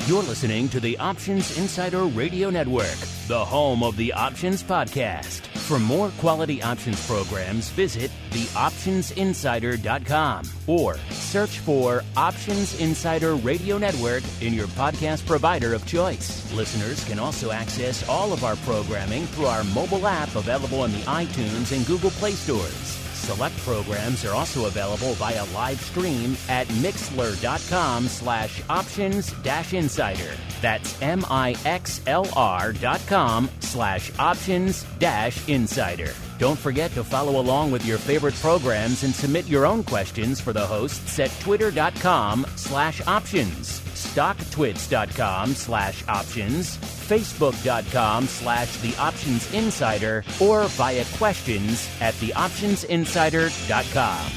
You're listening to the Options Insider Radio Network, the home of the Options Podcast. For more quality options programs, visit theoptionsinsider.com or search for Options Insider Radio Network in your podcast provider of choice. Listeners can also access all of our programming through our mobile app available in the iTunes and Google Play stores. Select programs are also available via live stream at mixlr.com/options-insider. That's mixlr.com/options-insider. Don't forget to follow along with your favorite programs and submit your own questions for the hosts at twitter.com/options, stocktwits.com/options, facebook.com/theoptionsinsider, or via questions at theoptionsinsider.com.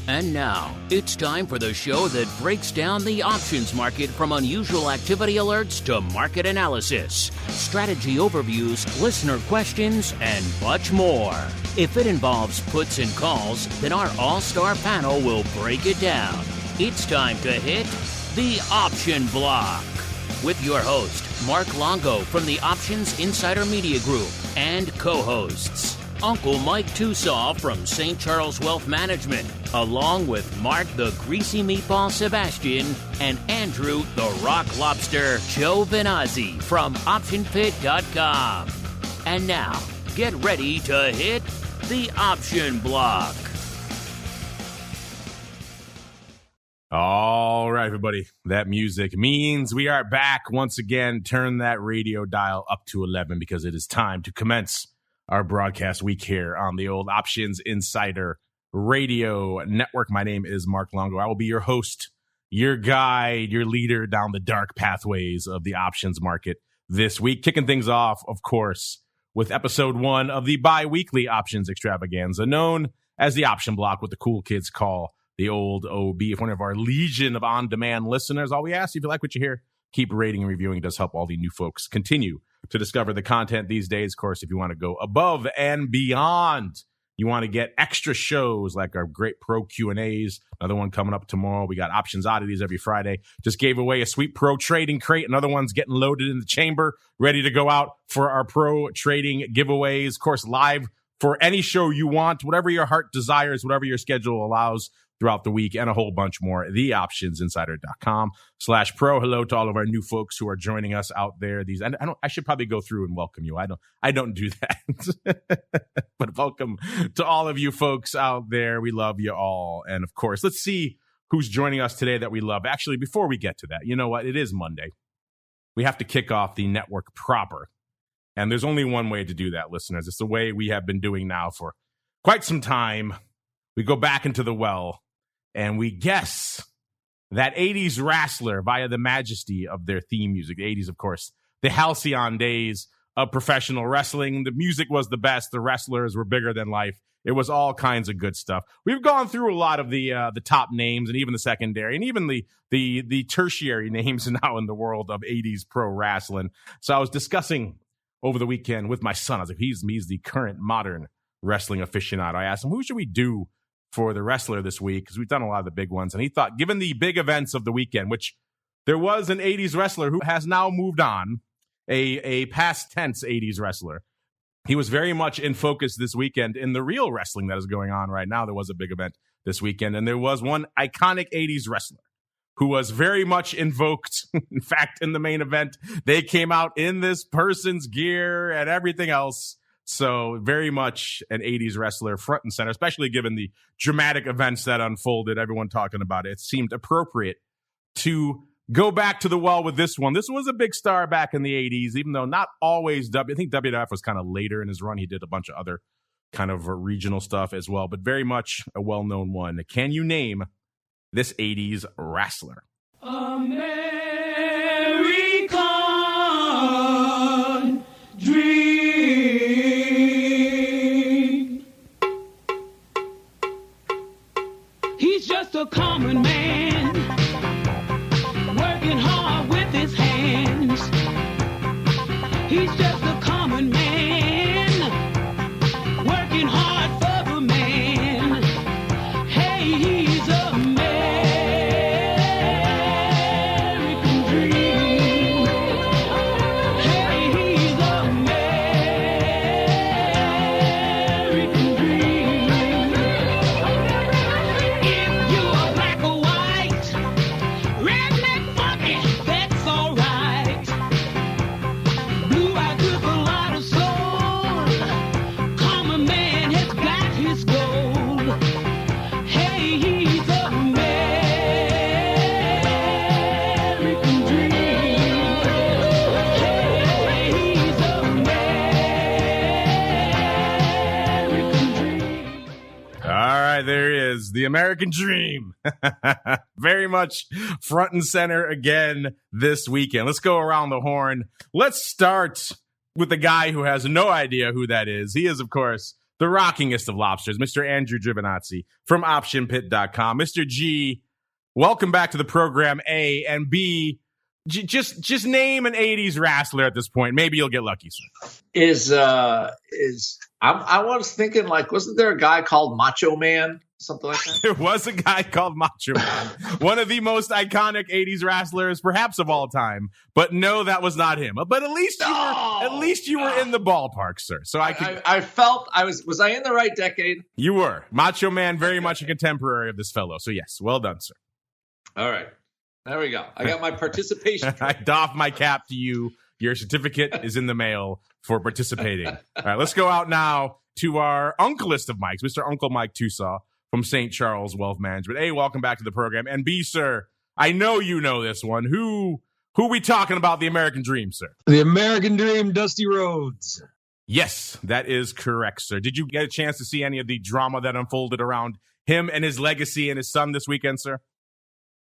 And now, it's time for the show that breaks down the options market from unusual activity alerts to market analysis, strategy overviews, listener questions, and much more. If it involves puts and calls, then our all-star panel will break it down. It's time to hit the Option Block with your host, Mark Longo from the Options Insider Media Group, and co-hosts, Uncle Mike TOSAW from St. Charles Wealth Management, along with Mark the Greasy Meatball Sebastian and Andrew the Rock Lobster GIOVINAZZI from OptionPit.com. And now, get ready to hit the Option Block. All right, everybody. That music means we are back once again. Turn that radio dial up to 11 because it is time to commence our broadcast week here on the old Options Insider Radio Network. My name is Mark Longo. I will be your host, your guide, your leader down the dark pathways of the options market this week. Kicking things off, of course, with episode 1 of the bi-weekly options extravaganza known as the Option Block, what the cool kids call the old OB. If one of our legion of on-demand listeners, all we ask, if you like what you hear, keep rating and reviewing. It does help all the new folks continue to discover the content these days. Of course, if you want to go above and beyond, you want to get extra shows like our great pro Q&As, another one coming up tomorrow. We got Options Oddities every Friday. Just gave away a sweet pro trading crate. Another one's getting loaded in the chamber, ready to go out for our pro trading giveaways. Of course, live for any show you want, whatever your heart desires, whatever your schedule allows throughout the week, and a whole bunch more. theoptionsinsider.com/pro. Hello to all of our new folks who are joining us out there. I should probably go through and welcome you. I don't do that. But welcome to all of you folks out there. We love you all. And of course, let's see who's joining us today that we love. Actually, before we get to that, you know what? It is Monday. We have to kick off the network proper. And there's only one way to do that, listeners. It's the way we have been doing now for quite some time. We go back into the well and we guess that 80s wrestler via the majesty of their theme music. The 80s, of course, the halcyon days of professional wrestling. The music was the best. The wrestlers were bigger than life. It was all kinds of good stuff. We've gone through a lot of the top names and even the secondary and even the tertiary names now in the world of 80s pro wrestling. So I was discussing over the weekend with my son. I was like, he's the current modern wrestling aficionado. I asked him, who should we do for the wrestler this week? Because we've done a lot of the big ones. And he thought, given the big events of the weekend, which there was an 80s wrestler who has now moved on, a past tense 80s wrestler. He was very much in focus this weekend in the real wrestling that is going on right now. There was a big event this weekend, and there was one iconic 80s wrestler who was very much invoked. In fact, in the main event, they came out in this person's gear and everything else. So very much an 80s wrestler front and center, especially given the dramatic events that unfolded, everyone talking about it. It seemed appropriate to go back to the well with this one. This was a big star back in the 80s, even though not always I think WWF was kind of later in his run. He did a bunch of other kind of regional stuff as well, but very much a well-known one. Can you name this 80s wrestler? American Dream. He's just a common man, working hard with his hands. He's just a common man, working hard for the man. Hey, he's American dream. Hey, he's American dream. If you are black or white, redneck, funky, that's alright. Blue-eyed with a lot of soul, common man has got his gold. Hey, he's American dream. Hey, he's American dream. All right, there he is, the American dream. Very much front and center again this weekend. Let's go around the horn. Let's start with the guy who has no idea who that is. He is, of course, the rockingest of lobsters, Mr. Andrew GIOVINAZZI from OptionPit.com. Mr. G, welcome back to the program, A, and B, just name an 80s wrestler at this point. Maybe you'll get lucky, sir. I was thinking, like, wasn't there a guy called Macho Man? Something like that? There was a guy called Macho Man, one of the most iconic 80s wrestlers, perhaps of all time. But no, that was not him. But at least you were in the ballpark, sir. So I felt was I in the right decade? You were. Macho Man, very much a contemporary of this fellow. So yes, well done, sir. All right. There we go. I got my participation. I doff my cap to you. Your certificate is in the mail for participating. All right, let's go out now to our uncleist of Mikes, Mr. Uncle Mike TOSAW from St. Charles Wealth Management. A, welcome back to the program. And B, sir, I know you know this one. Who we talking about the American dream, sir? The American dream, Dusty Rhodes. Yes, that is correct, sir. Did you get a chance to see any of the drama that unfolded around him and his legacy and his son this weekend, sir?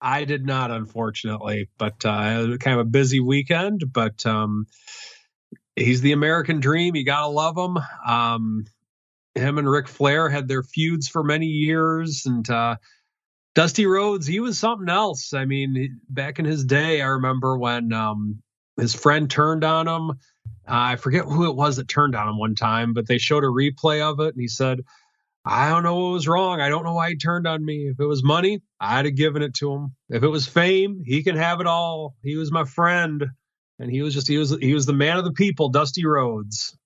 I did not, unfortunately, but kind of a busy weekend. But he's the American dream. You gotta love him. Him and Ric Flair had their feuds for many years, and Dusty Rhodes, he was something else. I mean, back in his day, I remember when his friend turned on him. I forget who it was that turned on him one time, but they showed a replay of it, and he said, I don't know what was wrong. I don't know why he turned on me. If it was money, I'd have given it to him. If it was fame, he can have it all. He was my friend. And he was the man of the people, Dusty Rhodes.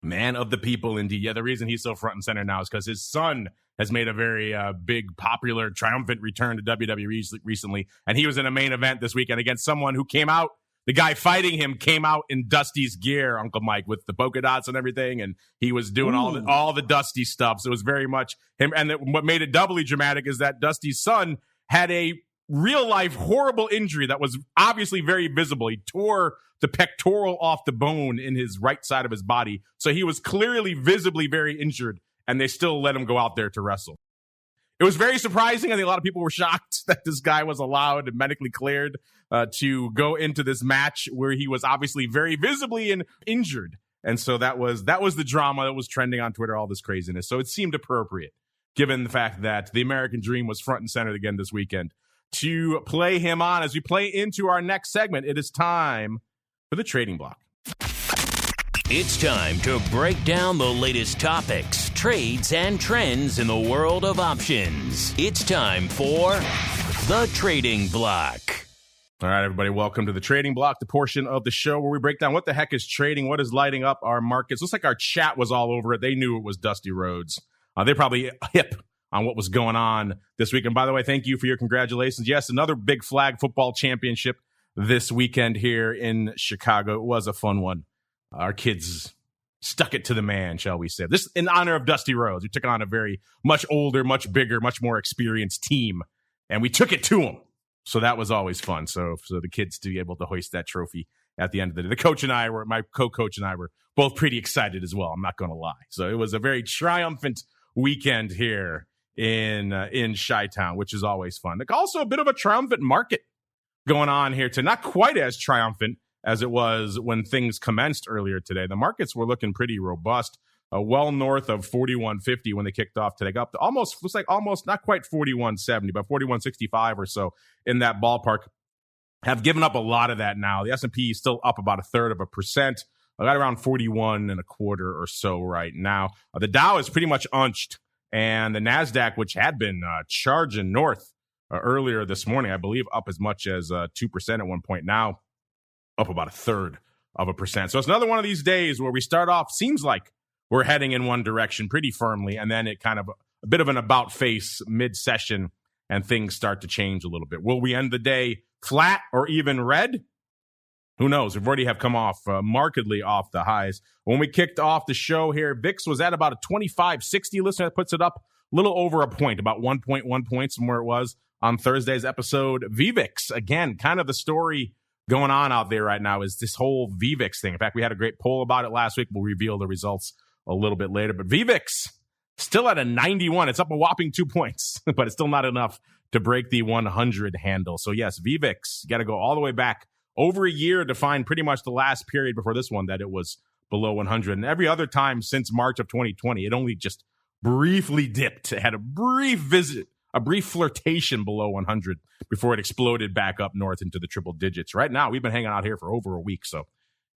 Man of the people, indeed. Yeah, the reason he's so front and center now is because his son has made a very big, popular, triumphant return to WWE recently. And he was in a main event this weekend against someone who came out. The guy fighting him came out in Dusty's gear, Uncle Mike, with the polka dots and everything, and he was doing all the Dusty stuff. So it was very much him. And what made it doubly dramatic is that Dusty's son had a real-life horrible injury that was obviously very visible. He tore the pectoral off the bone in his right side of his body, so he was clearly visibly very injured, and they still let him go out there to wrestle. It was very surprising. I think a lot of people were shocked that this guy was allowed and medically cleared to go into this match where he was obviously very visibly injured. And so that was the drama that was trending on Twitter, all this craziness. So it seemed appropriate, given the fact that the American dream was front and center again this weekend, to play him on. As we play into our next segment, it is time for the trading block. It's time to break down the latest topics, trades, and trends in the world of options. It's time for the trading block. All right, everybody, welcome to the trading block, the portion of the show where we break down what the heck is trading, what is lighting up our markets. Looks like our chat was all over it. They knew it was Dusty Rhodes. They're probably hip on what was going on this week. And by the way, thank you for your congratulations. Yes, another big flag football championship this weekend here in Chicago. It was a fun one. Our kids stuck it to the man, shall we say. This in honor of Dusty Rhodes, who took on a very much older, much bigger, much more experienced team, and we took it to him. So that was always fun. So the kids to be able to hoist that trophy at the end of the day. The coach and I were, my co-coach and I were both pretty excited as well. I'm not going to lie. So it was a very triumphant weekend here in Chi-Town, which is always fun. Also a bit of a triumphant market going on here too. Not quite as triumphant as it was when things commenced earlier today. The markets were looking pretty robust, well north of 41.50 when they kicked off today. Got up to almost not quite 41.70, but 41.65 or so in that ballpark. have given up a lot of that now. The S&P is still up about 1/3%. I got around 41.25 or so right now. The Dow is pretty much unched, and the NASDAQ, which had been charging north earlier this morning, I believe up as much as 2% at one point, now up about 1/3%. So it's another one of these days where we start off, seems like we're heading in one direction pretty firmly, and then it kind of a bit of an about face mid-session, and things start to change a little bit. Will we end the day flat or even red? Who knows? We've already have come off markedly off the highs. When we kicked off the show here, VIX was at about a 25.60. Listener, that puts it up a little over a point, about 1.1 points from where it was on Thursday's episode. VVIX, again, kind of the story going on out there right now is this whole VVIX thing. In fact, we had a great poll about it last week. We'll reveal the results a little bit later. But VVIX, still at a 91. It's up a whopping 2 points, but it's still not enough to break the 100 handle. So yes, VVIX, got to go all the way back over a year to find pretty much the last period before this one that it was below 100. And every other time since March of 2020, it only just briefly dipped. It had a brief visit, a brief flirtation below 100 before it exploded back up north into the triple digits. Right now, we've been hanging out here for over a week. So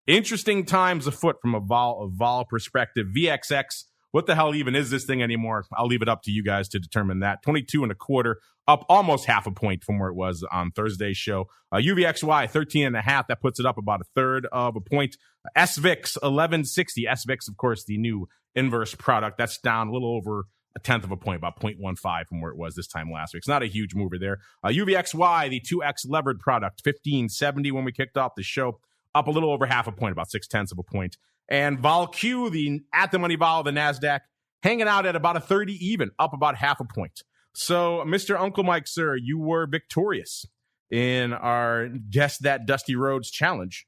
interesting times afoot from a vol perspective. VXX, what the hell even is this thing anymore? I'll leave it up to you guys to determine that. 22.25, up almost half a point from where it was on Thursday's show. UVXY, 13.5. That puts it up about 1/3 of a point. SVIX, 1160. SVIX, of course, the new inverse product. That's down a little over 1/10 of a point, about 0.15 from where it was this time last week. It's not a huge mover there. UVXY, the 2X levered product, 1570 when we kicked off the show. Up a little over half a point, about 0.6 of a point. And VolQ, the at-the-money vol of the NASDAQ, hanging out at about a 30 even, up about half a point. So, Mr. Uncle Mike, sir, you were victorious in our Guess That Dusty Roads challenge.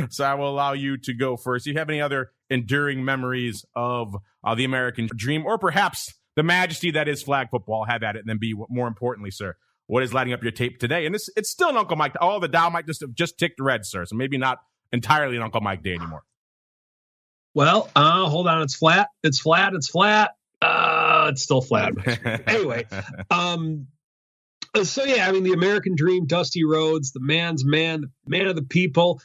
So I will allow you to go first. Do you have any other enduring memories of the American dream, or perhaps the majesty that is flag football? Have at it. And then B, more importantly, sir, what is lighting up your tape today? And it's still an Uncle Mike. Oh, the Dow might just ticked red, sir. So maybe not entirely an Uncle Mike day anymore. Well, hold on. It's flat. It's flat. It's flat. It's still flat. Anyway, so yeah, I mean, the American dream, Dusty Rhodes, the man's man, the man of the people.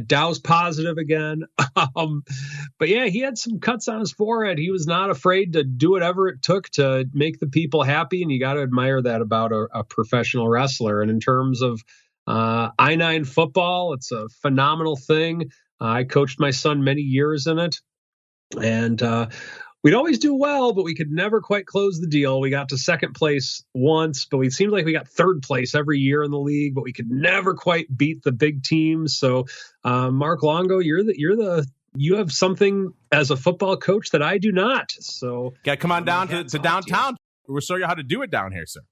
Dow's positive again. But yeah, he had some cuts on his forehead. He was not afraid to do whatever it took to make the people happy. And you got to admire that about a professional wrestler. And in terms of I-9 football, it's a phenomenal thing. I coached my son many years in it, and we'd always do well, but we could never quite close the deal. We got to second place once, but it seemed like we got third place every year in the league, but we could never quite beat the big teams. So, Mark Longo, you have something as a football coach that I do not. So, got to come on down to downtown. We'll show you how to do it down here, sir.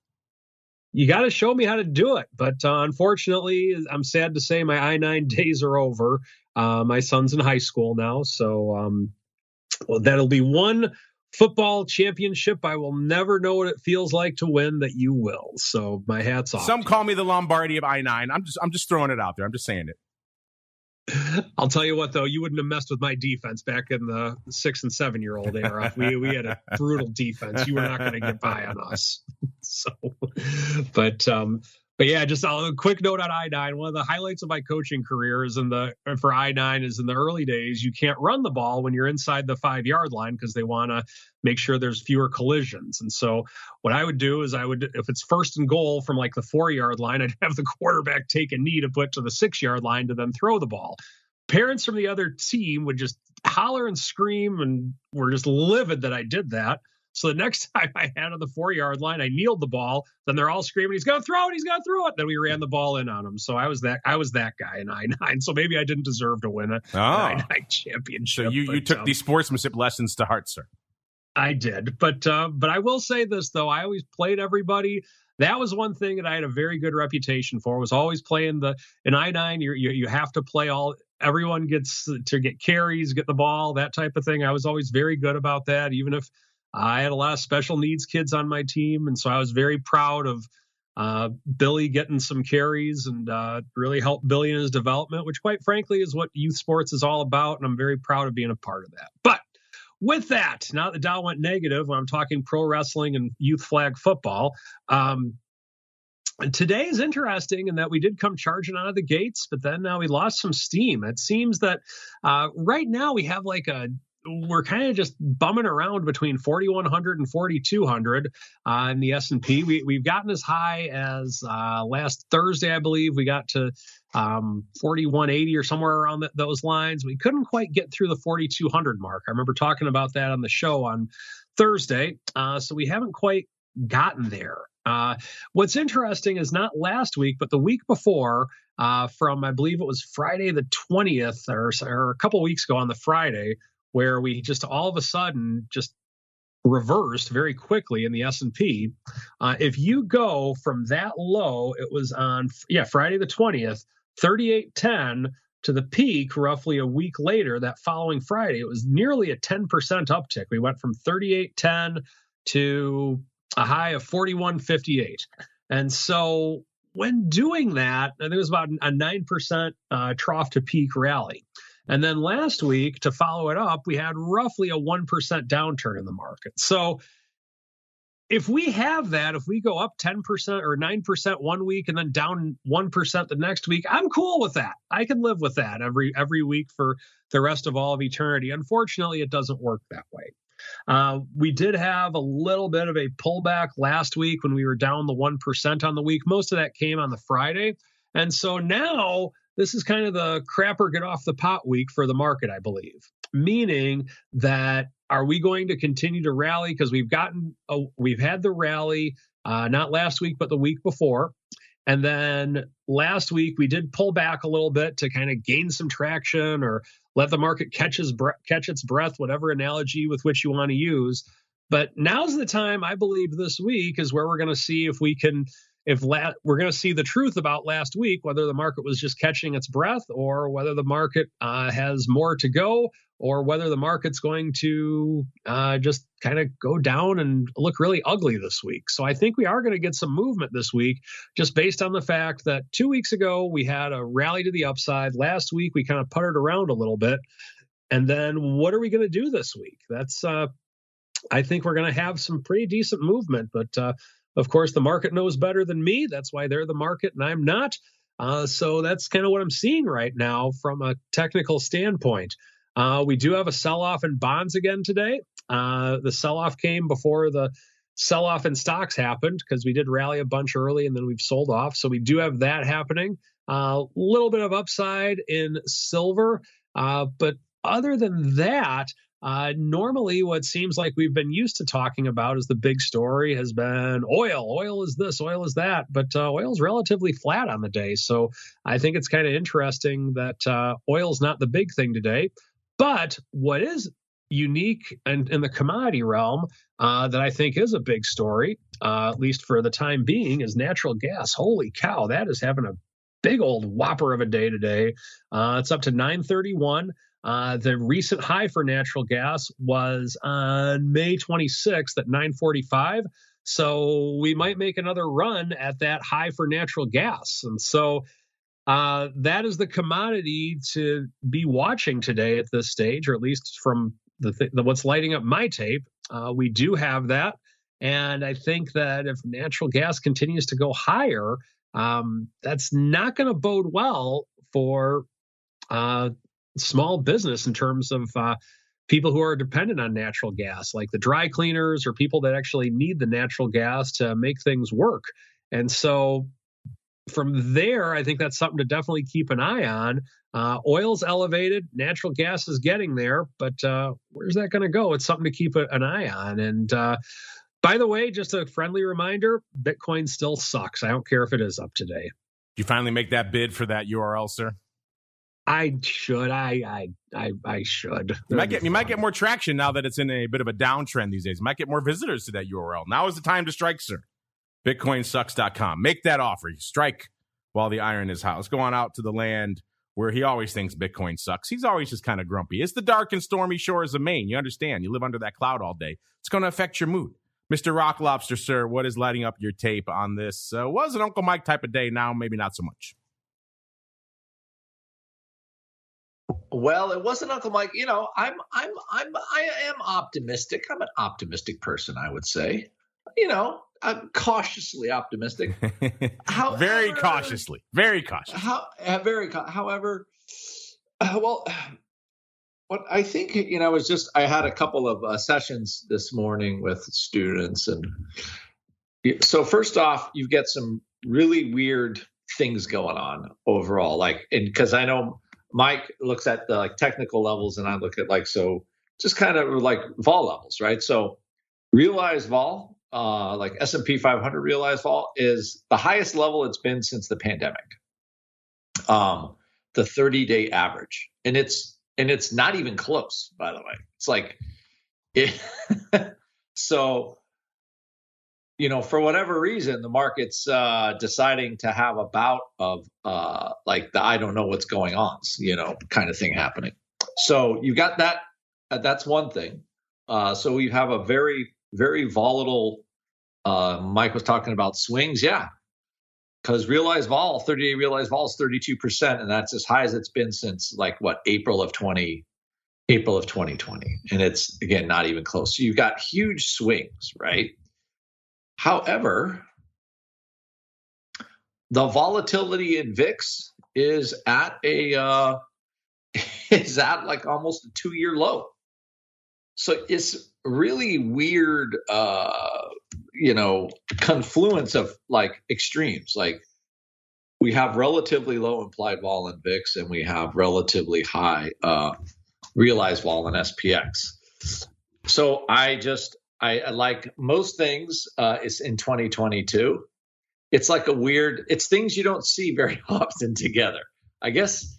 You got to show me how to do it. But unfortunately, I'm sad to say my I-9 days are over. My son's in high school now. So well, that'll be one football championship I will never know what it feels like to win that you will. So my hat's off. Some call me the Lombardi of I-9. I'm just throwing it out there. I'm just saying it. I'll tell you what, though, you wouldn't have messed with my defense back in the 6- and 7-year-old era. We had a brutal defense. You were not going to get by on us. So, but yeah, just a quick note on I-9. One of the highlights of my coaching career is for I-9 is in the early days, you can't run the ball when you're inside the 5-yard line because they want to make sure there's fewer collisions. And so what I would do is if it's 1st and goal from like the 4-yard line, I'd have the quarterback take a knee to put to the 6-yard line to then throw the ball. Parents from the other team would just holler and scream and were just livid that I did that. So the next time I had on the 4-yard line, I kneeled the ball. Then they're all screaming, he's going to throw it. He's going to throw it. Then we ran the ball in on him. So I was that guy in I-9. So maybe I didn't deserve to win an I-9 championship. So you took these sportsmanship lessons to heart, sir. I did. But I will say this, though. I always played everybody. That was one thing that I had a very good reputation for, was always playing in I-9. You have to play everyone gets to get carries, get the ball, that type of thing. I was always very good about that, even if I had a lot of special needs kids on my team. And so I was very proud of Billy getting some carries and really helped Billy in his development, which quite frankly is what youth sports is all about. And I'm very proud of being a part of that. But with that, now that the Dow went negative when I'm talking pro wrestling and youth flag football, And today is interesting in that we did come charging out of the gates, but then we lost some steam. It seems that right now we have we're kind of just bumming around between 4,100 and 4,200 in the S&P. We've gotten as high as last Thursday, I believe. We got to 4,180 or somewhere around those lines. We couldn't quite get through the 4,200 mark. I remember talking about that on the show on Thursday. So we haven't quite gotten there. What's interesting is not last week, but the week before, from I believe it was Friday the 20th or a couple weeks ago on the Friday, where we just all of a sudden just reversed very quickly in the S&P. If you go from that low, it was on Friday the 20th, 3810 to the peak roughly a week later, that following Friday, it was nearly a 10% uptick. We went from 3810 to a high of 4158. And so when doing that, I think it was about a 9% trough to peak rally. And then last week, to follow it up, we had roughly a 1% downturn in the market. So if we have that, if we go up 10% or 9% one week and then down 1% the next week, I'm cool with that. I can live with that every week for the rest of all of eternity. Unfortunately, it doesn't work that way. We did have a little bit of a pullback last week when we were down the 1% on the week. Most of that came on the Friday. And so now this is kind of the crapper get off the pot week for the market, I believe. Meaning that, are we going to continue to rally? Because we've had the rally, not last week, but the week before. And then last week, we did pull back a little bit to kind of gain some traction or let the market catch its breath, whatever analogy with which you want to use. But now's the time, I believe, this week is where we're going to see we're going to see the truth about last week, whether the market was just catching its breath or whether the market has more to go, or whether the market's going to just kind of go down and look really ugly this week. So I think we are going to get some movement this week, just based on the fact that 2 weeks ago we had a rally to the upside. Last week we kind of puttered around a little bit. And then what are we going to do this week? That's I think we're going to have some pretty decent movement, but of course, the market knows better than me. That's why they're the market and I'm not. So that's kind of what I'm seeing right now from a technical standpoint. We do have a sell-off in bonds again today. The sell-off came before the sell-off in stocks happened because we did rally a bunch early and then we've sold off. So we do have that happening. A little bit of upside in silver. But other than that, normally what seems like we've been used to talking about as the big story has been oil. Oil is this, oil is that, but oil's relatively flat on the day. So I think it's kind of interesting that oil's not the big thing today. But what is unique in the commodity realm that I think is a big story, at least for the time being, is natural gas. Holy cow, that is having a big old whopper of a day today. It's up to 931. The recent high for natural gas was on May 26th at 945. So we might make another run at that high for natural gas. And so that is the commodity to be watching today at this stage, or at least from what's lighting up my tape. We do have that. And I think that if natural gas continues to go higher, that's not going to bode well for small business in terms of people who are dependent on natural gas, like the dry cleaners or people that actually need the natural gas to make things work. And so from there, I think that's something to definitely keep an eye on. Oil's elevated, natural gas is getting there, but where's that going to go? It's something to keep an eye on. And by the way, just a friendly reminder, Bitcoin still sucks. I don't care if it is up today. Did you finally make that bid for that URL, sir? I should. I should. You might get more traction now that it's in a bit of a downtrend these days. You might get more visitors to that URL. Now is the time to strike, sir. BitcoinSucks.com. Make that offer. Strike while the iron is hot. Let's go on out to the land where he always thinks Bitcoin sucks. He's always just kind of grumpy. It's the dark and stormy shores of Maine. You understand. You live under that cloud all day. It's going to affect your mood. Mr. Rock Lobster, sir, what is lighting up your tape on this? Was an Uncle Mike type of day. Now, maybe not so much. Well, it wasn't Uncle Mike. You know, I am optimistic. I'm an optimistic person, I would say. You know, I'm cautiously optimistic. Very cautiously. However, well, what I think, I had a couple of sessions this morning with students. And so first off, you get some really weird things going on overall. Because I know Mike looks at the technical levels and I look at just kind of like vol levels, right? So realized vol, like S&P 500 realized vol is the highest level it's been since the pandemic. The 30-day average. And it's not even close, by the way. It's so, for whatever reason, the market's deciding to have a bout of the I don't know what's going on, kind of thing happening. So you got that. That's one thing. So we have a very, very volatile. Mike was talking about swings. Yeah. Because realized vol, 30-day realized vol is 32%, and that's as high as it's been since April of 2020, and it's again not even close. So you've got huge swings, right? However, the volatility in VIX is at almost a 2-year low. So it's really weird, confluence of extremes. We have relatively low implied vol in VIX, and we have relatively high realized vol in SPX. So I like most things, it's in 2022. It's it's things you don't see very often together. I guess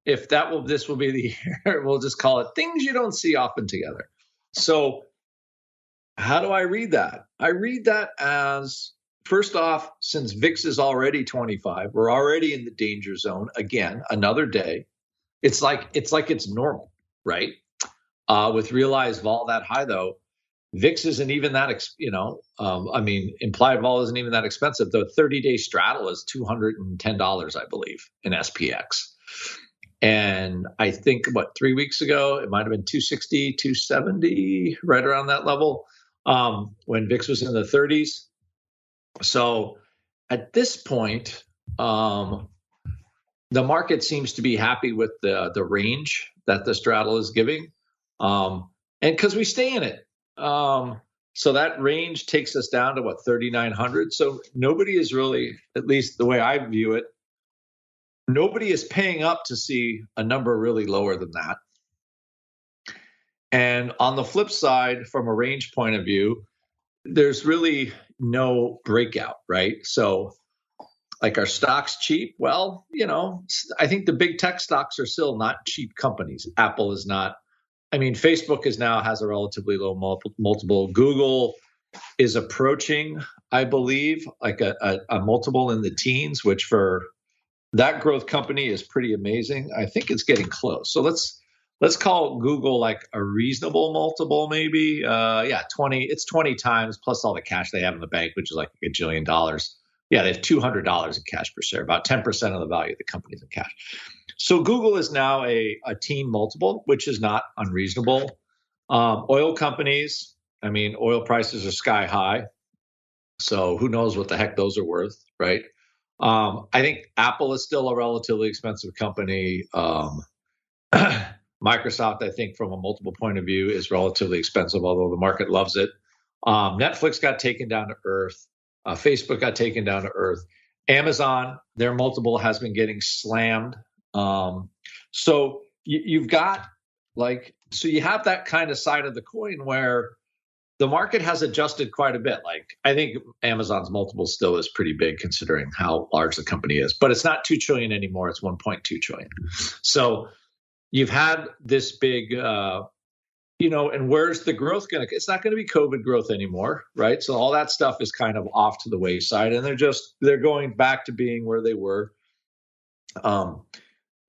if this will be the year, we'll just call it things you don't see often together. So how do I read that? I read that as, first off, since VIX is already 25, we're already in the danger zone. Again, another day. It's like it's normal, right? With realized vol that high, though, VIX isn't even that, implied vol isn't even that expensive. The 30-day straddle is $210, I believe, in SPX. And I think, 3 weeks ago, it might have been 260, 270, right around that level, when VIX was in the 30s. So at this point, the market seems to be happy with the range that the straddle is giving. And because we stay in it. So that range takes us down to 3,900. So nobody is really, at least the way I view it, nobody is paying up to see a number really lower than that. And on the flip side, from a range point of view, there's really no breakout, right? So are stocks cheap? Well, I think the big tech stocks are still not cheap companies. Apple is not. Facebook has a relatively low multiple. Google is approaching, I believe, a multiple in the teens, which for that growth company is pretty amazing. I think it's getting close. So let's call Google a reasonable multiple, maybe. 20. It's 20 times plus all the cash they have in the bank, which is $1 gajillion. Yeah, they have $200 in cash per share, about 10% of the value of the company's in cash. So Google is now a teen multiple, which is not unreasonable. Oil companies, oil prices are sky high. So who knows what the heck those are worth, right? I think Apple is still a relatively expensive company. Microsoft, I think, from a multiple point of view, is relatively expensive, although the market loves it. Netflix got taken down to earth. Facebook got taken down to earth. Amazon, their multiple has been getting slammed. So you've got so you have that kind of side of the coin where the market has adjusted quite a bit. I think Amazon's multiple still is pretty big considering how large the company is, but it's not 2 trillion anymore. It's 1.2 trillion. So you've had this big, and where's the growth going to, it's not going to be COVID growth anymore, right? So all that stuff is kind of off to the wayside, and they're going back to being where they were.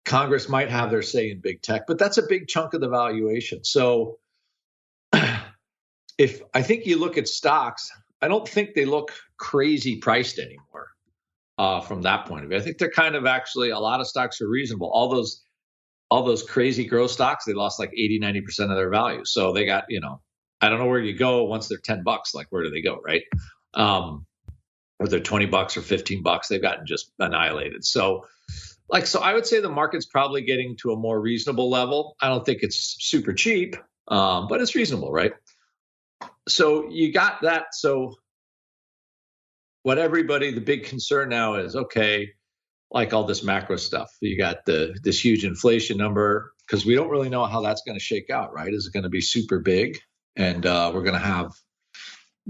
Congress might have their say in big tech, but that's a big chunk of the valuation. So if I think you look at stocks, I don't think they look crazy priced anymore from that point of view. I think they're kind of actually, a lot of stocks are reasonable. All those crazy growth stocks, they lost 80, 90% of their value. So they got, I don't know where you go once they're $10, where do they go, right? whether $20 or $15, they've gotten just annihilated. So I would say the market's probably getting to a more reasonable level. I don't think it's super cheap, but it's reasonable, right? So you got that. So the big concern now is, okay, like all this macro stuff, you got this huge inflation number, because we don't really know how that's going to shake out, right? Is it going to be super big? And we're going to have,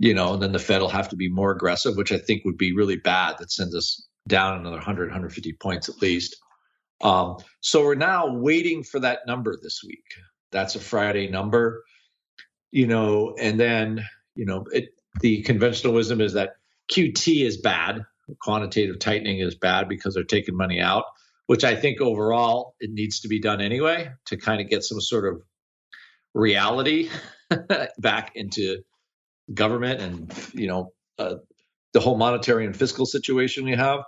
and then the Fed will have to be more aggressive, which I think would be really bad. That sends us down another 100, 150 points at least. So we're now waiting for that number this week. That's a Friday number, and then, the conventional wisdom is that QT is bad. Quantitative tightening is bad because they're taking money out, which I think overall it needs to be done anyway to kind of get some sort of reality back into government and, the whole monetary and fiscal situation we have.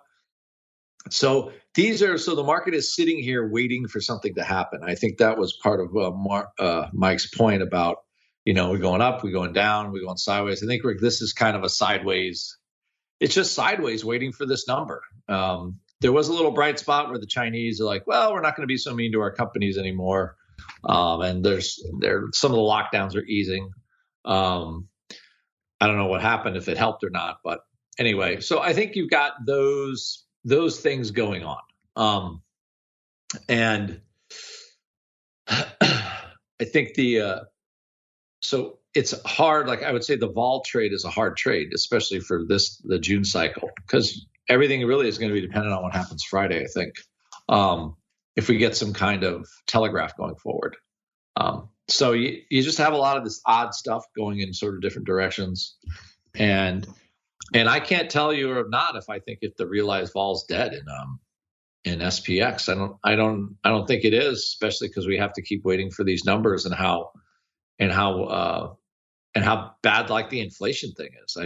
So the market is sitting here waiting for something to happen. I think that was part of Mike's point about, we're going up, we're going down, we're going sideways. I think, Rick, this is kind of a sideways. It's just sideways waiting for this number. There was a little bright spot where the Chinese are like, well, we're not going to be so mean to our companies anymore. And some of the lockdowns are easing. I don't know what happened, if it helped or not, but anyway, so I think you've got those things going on. And I think so it's hard. Like I would say the vol trade is a hard trade, especially for the June cycle, because everything really is going to be dependent on what happens Friday, I think, if we get some kind of telegraph going forward. So you just have a lot of this odd stuff going in sort of different directions. And I can't tell you or not if I think if the realized vol's dead in SPX. I don't think it is, especially because we have to keep waiting for these numbers and how bad like the inflation thing is.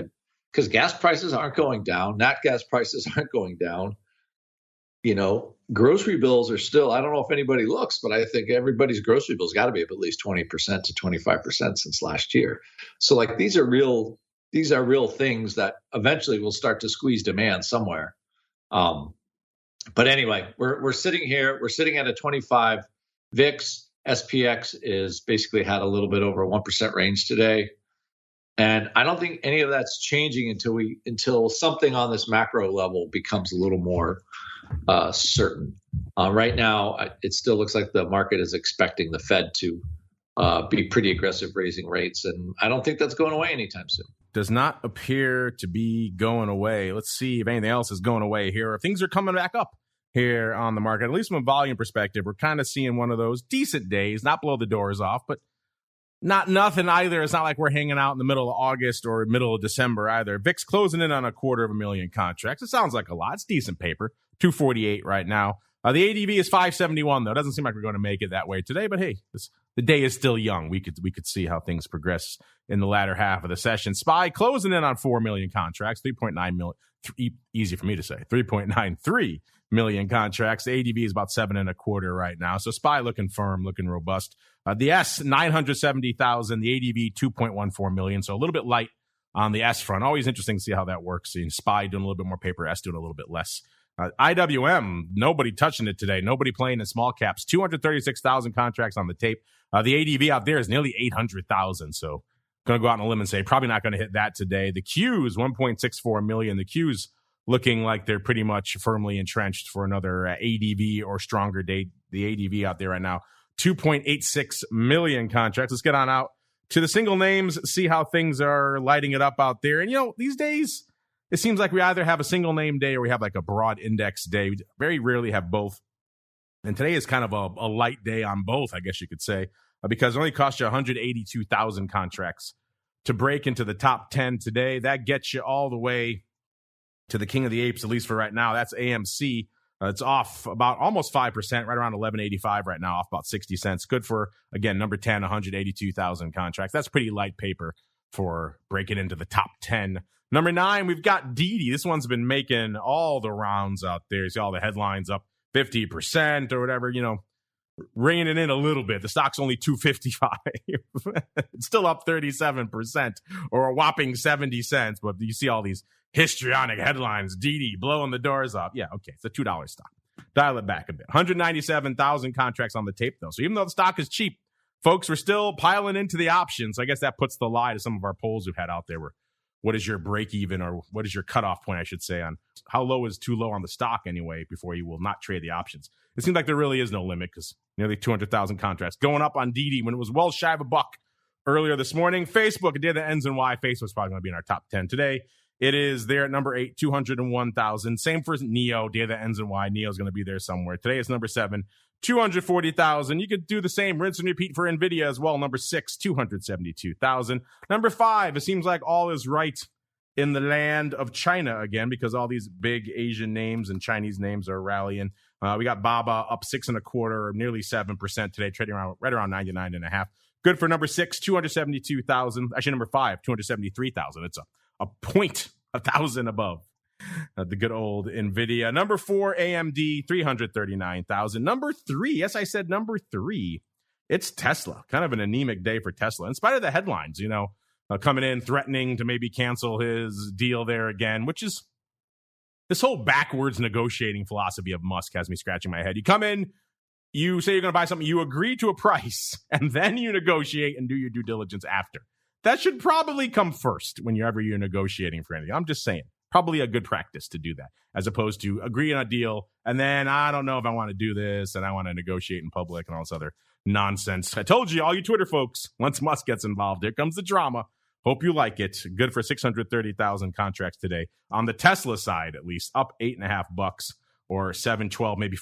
Because gas prices aren't going down, nat gas prices aren't going down. Grocery bills are still, I don't know if anybody looks, but I think everybody's grocery bills got to be up at least 20% to 25% since last year. So these are real things that eventually will start to squeeze demand somewhere. But anyway, we're sitting here, we're sitting at a 25 VIX. SPX is basically had a little bit over 1% range today. And I don't think any of that's changing until something on this macro level becomes a little more certain. Right now, it still looks like the market is expecting the Fed to be pretty aggressive raising rates. And I don't think that's going away anytime soon. Does not appear to be going away. Let's see if anything else is going away here, if things are coming back up here on the market. At least from a volume perspective, we're kind of seeing one of those decent days, not blow the doors off, but not nothing either. It's not like we're hanging out in the middle of August or middle of December either. VIX closing in on 250,000 contracts. It sounds like a lot. It's decent paper. 248 right now. The ADV is 571 though. It doesn't seem like we're going to make it that way today, but hey, the day is still young. We could see how things progress in the latter half of the session. SPY closing in on 4 million contracts, 3.9 million. Easy for me to say. 3.93 million contracts. The ADV is about 7.25 right now. So SPY looking firm, looking robust. The S 970,000. The ADV 2.14 million. So a little bit light on the S front. Always interesting to see how that works. Seeing SPY doing a little bit more paper, S doing a little bit less. IWM, nobody touching it today. Nobody playing in small caps. 236,000 contracts on the tape. The ADV out there is nearly 800,000. So going to go out on a limb and say probably not going to hit that today. The Qs, 1.64 million. The Qs looking like they're pretty much firmly entrenched for another ADV or stronger day. The ADV out there right now, 2.86 million contracts. Let's get on out to the single names, see how things are lighting it up out there. And, these days, it seems like we either have a single name day or we have like a broad index day. We very rarely have both. And today is kind of a light day on both, I guess you could say, because it only cost you 182,000 contracts to break into the top 10 today. That gets you all the way to the King of the Apes, at least for right now. That's AMC. It's off about almost 5%, right around 11.85 right now, off about 60 cents. Good for, again, number 10, 182,000 contracts. That's pretty light paper for breaking into the top 10. Number 9, we've got DIDI. This one's been making all the rounds out there. You see all the headlines up 50% or whatever. ringing it in a little bit. The stock's only 255. It's still up 37% or a whopping 70 cents. But you see all these histrionic headlines, DIDI blowing the doors off. Yeah, okay, it's a $2 stock. Dial it back a bit. 197,000 contracts on the tape, though. So even though the stock is cheap, folks were still piling into the options. So I guess that puts the lie to some of our polls we've had out there where what is your break even, or what is your cutoff point, I should say, on how low is too low on the stock anyway before you will not trade the options. It seems like there really is no limit because nearly 200,000 contracts going up on DIDI when it was well shy of $1 earlier this morning. Facebook, a day that ends in Y. Facebook's probably going to be in our top 10 today. It is there at number 8, 201,000. Same for NEO, day that ends in Y. NEO's going to be there somewhere. Today is number 7, 240,000. You could do the same, rinse and repeat for NVIDIA as well. Number 6, 272,000. Number 5, it seems like all is right in the land of China again because all these big Asian names and Chinese names are rallying. We got Baba up 6.25, nearly 7% today, trading around right around 99.5. Good for number 6, 272,000. Actually, number 5, 273,000. It's a point 1,000 above the good old NVIDIA. Number 4, AMD, 339,000. Number 3, yes, I said number 3. It's Tesla. Kind of an anemic day for Tesla, in spite of the headlines, coming in, threatening to maybe cancel his deal there again, which is this whole backwards negotiating philosophy of Musk has me scratching my head. You come in, you say you're going to buy something, you agree to a price, and then you negotiate and do your due diligence after. That should probably come first whenever you're negotiating for anything. I'm just saying, probably a good practice to do that, as opposed to agree on a deal, and then I don't know if I want to do this, and I want to negotiate in public and all this other nonsense. I told you, all you Twitter folks, once Musk gets involved, here comes the drama. Hope you like it. Good for 630,000 contracts today. On the Tesla side, at least, up $8.50 or 7.12 maybe.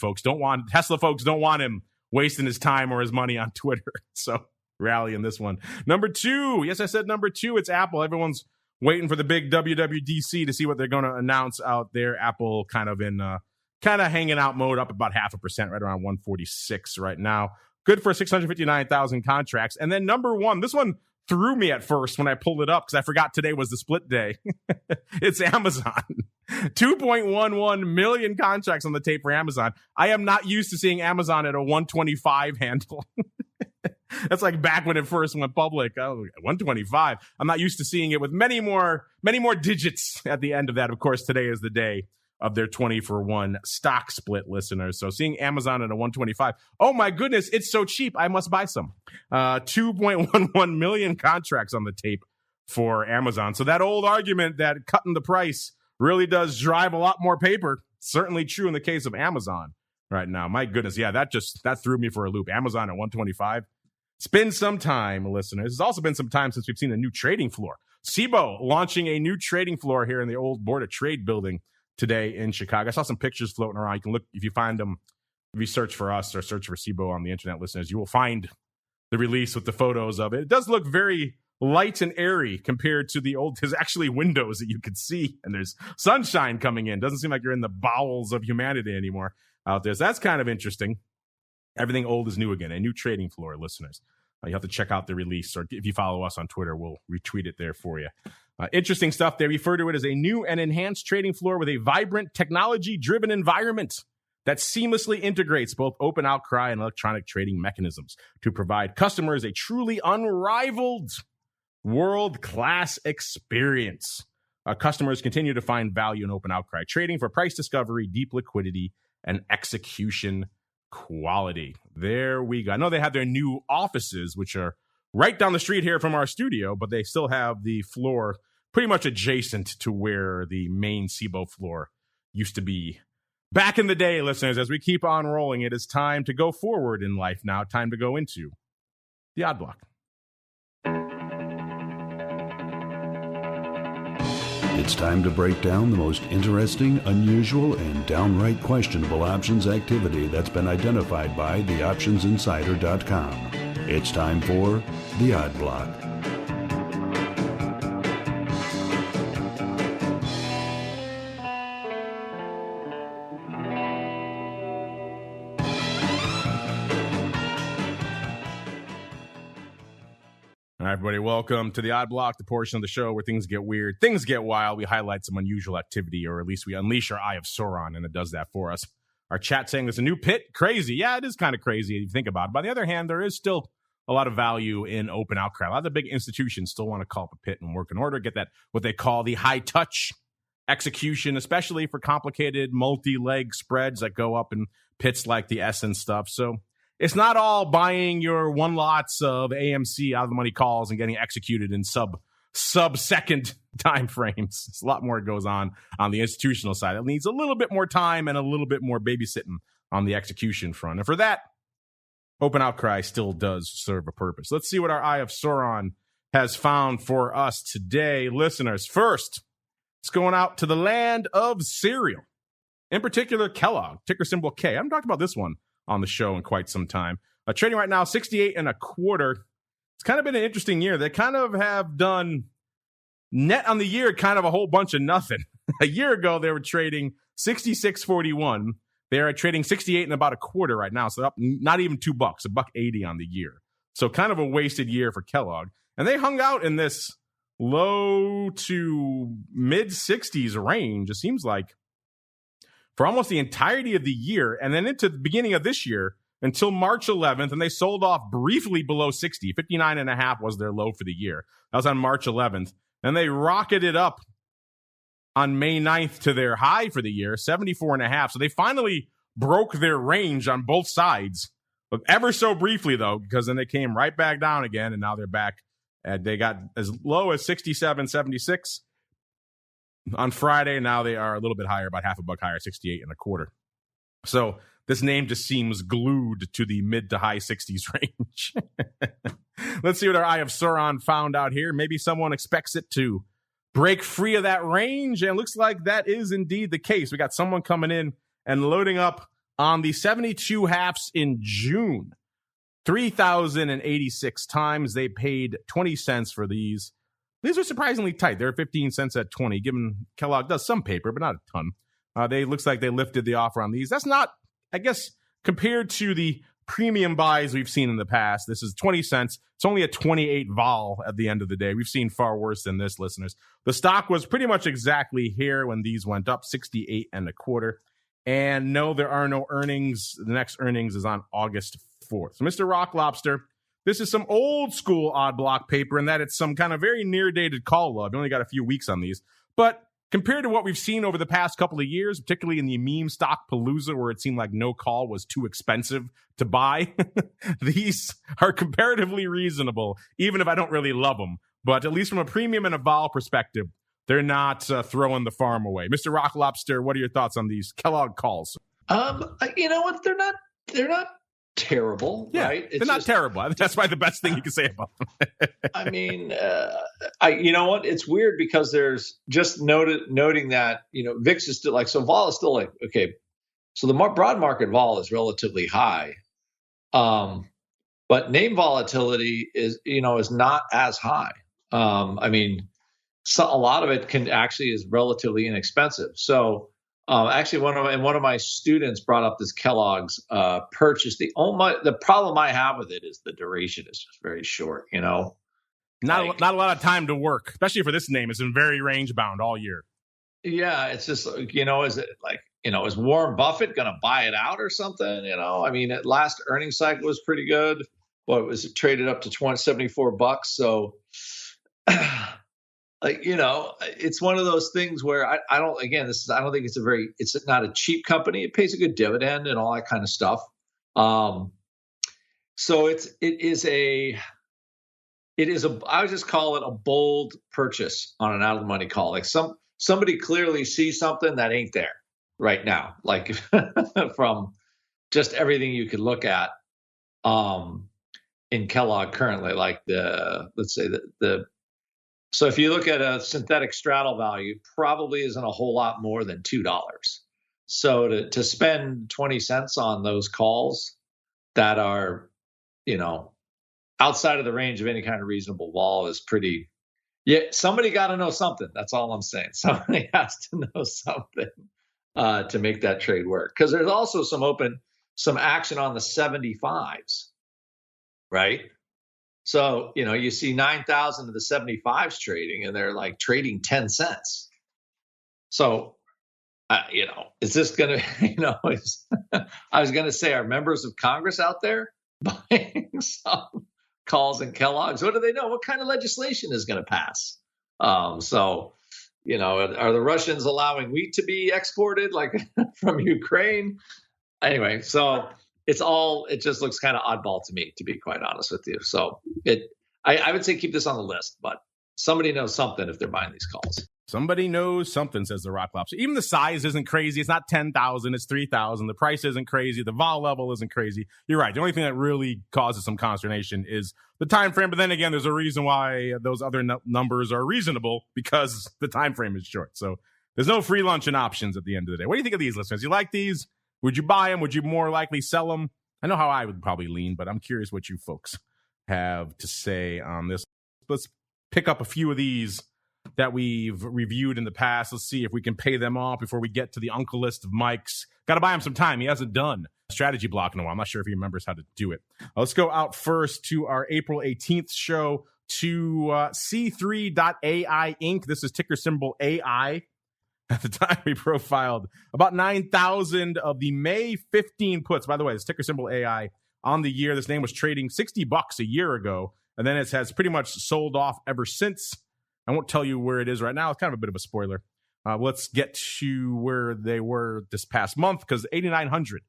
Tesla folks don't want him wasting his time or his money on Twitter. So rally in this one. Number 2. Yes, I said number 2. It's Apple. Everyone's waiting for the big WWDC to see what they're going to announce out there. Apple kind of hanging out mode, up about 0.5%, right around 146 right now. Good for 659,000 contracts. And then number 1, this one threw me at first when I pulled it up because I forgot today was the split day. It's Amazon. 2.11 million contracts on the tape for Amazon. I am not used to seeing Amazon at a 125 handle. That's like back when it first went public. Oh, 125. I'm not used to seeing it with many more digits at the end of that. Of course, today is the day of their 20-for-1 stock split, listeners. So seeing Amazon at a 125, oh my goodness, it's so cheap, I must buy some. 2.11 million contracts on the tape for Amazon. So that old argument that cutting the price really does drive a lot more paper, certainly true in the case of Amazon right now. My goodness, yeah, that threw me for a loop. Amazon at 125. It's been some time, listeners. It's also been some time since we've seen a new trading floor. CBOE launching a new trading floor here in the old Board of Trade building today in Chicago. I saw some pictures floating around. You can look, if you find them, if you search for us or search for CBOE on the internet, listeners, you will find the release with the photos of it. It does look very light and airy compared to the old. There's actually windows that you can see, and there's sunshine coming in. Doesn't seem like you're in the bowels of humanity anymore out there. So that's kind of interesting. Everything old is new again. A new trading floor, listeners. You have to check out the release, or if you follow us on Twitter, we'll retweet it there for you. Interesting stuff. They refer to it as a new and enhanced trading floor with a vibrant, technology-driven environment that seamlessly integrates both open outcry and electronic trading mechanisms to provide customers a truly unrivaled world-class experience. Customers continue to find value in open outcry trading for price discovery, deep liquidity, and execution quality. There we go. I know they have their new offices, which are right down the street here from our studio, but they still have the floor pretty much adjacent to where the main CBOE floor used to be. Back in the day, listeners, as we keep on rolling, it is time to go forward in life now. Time to go into the Odd Block. It's time to break down the most interesting, unusual, and downright questionable options activity that's been identified by theoptionsinsider.com. It's time for the Odd Block. All right, everybody, welcome to the Odd Block, the portion of the show where things get weird, things get wild. We highlight some unusual activity, or at least we unleash our Eye of Sauron, and it does that for us. Our chat saying there's a new pit. Crazy. Yeah, it is kind of crazy if you think about it. But on the other hand, there is still a lot of value in open outcry. A lot of the big institutions still want to call up a pit and work in order, get that what they call the high touch execution, especially for complicated multi-leg spreads that go up in pits like the S and stuff. So it's not all buying your one lots of AMC out of the money calls and getting executed in sub-second time frames. It's a lot more goes on the institutional side. It needs a little bit more time and a little bit more babysitting on the execution front. And for that, open outcry still does serve a purpose. Let's see what our Eye of Sauron has found for us today. Listeners, first, it's going out to the land of cereal. In particular, Kellogg, ticker symbol K. I haven't talked about this one on the show in quite some time. Trading right now, 68 1/4. It's kind of been an interesting year. They kind of have done net on the year, kind of a whole bunch of nothing. A year ago, they were trading 66.41. They are trading 68 1/4 right now. So up not even $2, $1.80 on the year. So kind of a wasted year for Kellogg. And they hung out in this low to mid 60s range, it seems like, for almost the entirety of the year. And then into the beginning of this year until March 11th. And they sold off briefly below 60. 59.5 was their low for the year. That was on March 11th. And they rocketed up on May 9th to their high for the year, 74.5. So they finally broke their range on both sides, but ever so briefly, though, because then they came right back down again, and now they're back. They got as low as 67.76 on Friday. Now they are a little bit higher, about $0.50 higher, 68 1/4. So this name just seems glued to the mid to high 60s range. Let's see what our Eye of Sauron found out here. Maybe someone expects it to break free of that range, and it looks like that is indeed the case. We got someone coming in and loading up on the 72 halves in June. 3,086 times. They paid 20 cents for these. These are surprisingly tight. They're 15 cents at 20, given Kellogg does some paper, but not a ton. Looks like they lifted the offer on these. That's not, I guess, compared to the premium buys we've seen in the past. This is 20 cents. It's only a 28 vol at the end of the day. We've seen far worse than this, listeners. The stock was pretty much exactly here when these went up, 68 1/4. And no, there are no earnings. The next earnings is on August 4th. So Mr. Rock Lobster, this is some old school odd block paper in that it's some kind of very near dated call love. You only got a few weeks on these. But compared to what we've seen over the past couple of years, particularly in the meme stock palooza, where it seemed like no call was too expensive to buy, these are comparatively reasonable, even if I don't really love them. But at least from a premium and a vol perspective, they're not throwing the farm away. Mr. Rock Lobster, what are your thoughts on these Kellogg calls? You know what? They're not terrible, yeah, right? They're not terrible. I think that's probably the best thing you can say about them. I mean, you know what? It's weird because there's just noting that, VIX is still like, so vol is still like, okay, so the broad market vol is relatively high. But name volatility is not as high. I mean, so a lot of it is relatively inexpensive. So actually, one of my students brought up this Kellogg's purchase. The problem I have with it is the duration is just very short. Not a lot of time to work, especially for this name. It's been very range bound all year. Yeah, it's just is it like is Warren Buffett going to buy it out or something? I mean, last earnings cycle was pretty good. What was it, traded up to $74? So. It's one of those things where I don't think it's not a cheap company. It pays a good dividend and all that kind of stuff. So it is I would just call it a bold purchase on an out of the money call. Like somebody clearly sees something that ain't there right now, like from just everything you could look at in Kellogg currently, like so if you look at a synthetic straddle value, probably isn't a whole lot more than $2. So to spend 20 cents on those calls that are, outside of the range of any kind of reasonable vol is pretty. Yeah, somebody got to know something. That's all I'm saying. Somebody has to know something to make that trade work. Because there's also some action on the 75s, right? So, you see 9,000 of the 75s trading and they're like trading 10 cents. So is this going to, I was going to say, are members of Congress out there buying some calls and Kellogg's? What do they know? What kind of legislation is going to pass? Are the Russians allowing wheat to be exported like from Ukraine? Anyway, so it just looks kind of oddball to me, to be quite honest with you. So I would say keep this on the list, but somebody knows something if they're buying these calls. Somebody knows something, says the Rock Lobster. Even the size isn't crazy. It's not 10,000. It's 3,000. The price isn't crazy. The vol level isn't crazy. You're right. The only thing that really causes some consternation is the time frame. But then again, there's a reason why those other numbers are reasonable, because the time frame is short. So there's no free lunch and options at the end of the day. What do you think of these, listeners? You like these? Would you buy them? Would you more likely sell them? I know how I would probably lean, but I'm curious what you folks have to say on this. Let's pick up a few of these that we've reviewed in the past. Let's see if we can pay them off before we get to the uncle list of Mike's. Got to buy him some time. He hasn't done strategy block in a while. I'm not sure if he remembers how to do it. Let's go out first to our April 18th show, to C3.AI Inc. This is ticker symbol AI. At the time, we profiled about 9,000 of the May 15 puts. By the way, this ticker symbol AI on the year. This name was trading $60 a year ago, and then it has pretty much sold off ever since. I won't tell you where it is right now. It's kind of a bit of a spoiler. Let's get to where they were this past month, because 8,900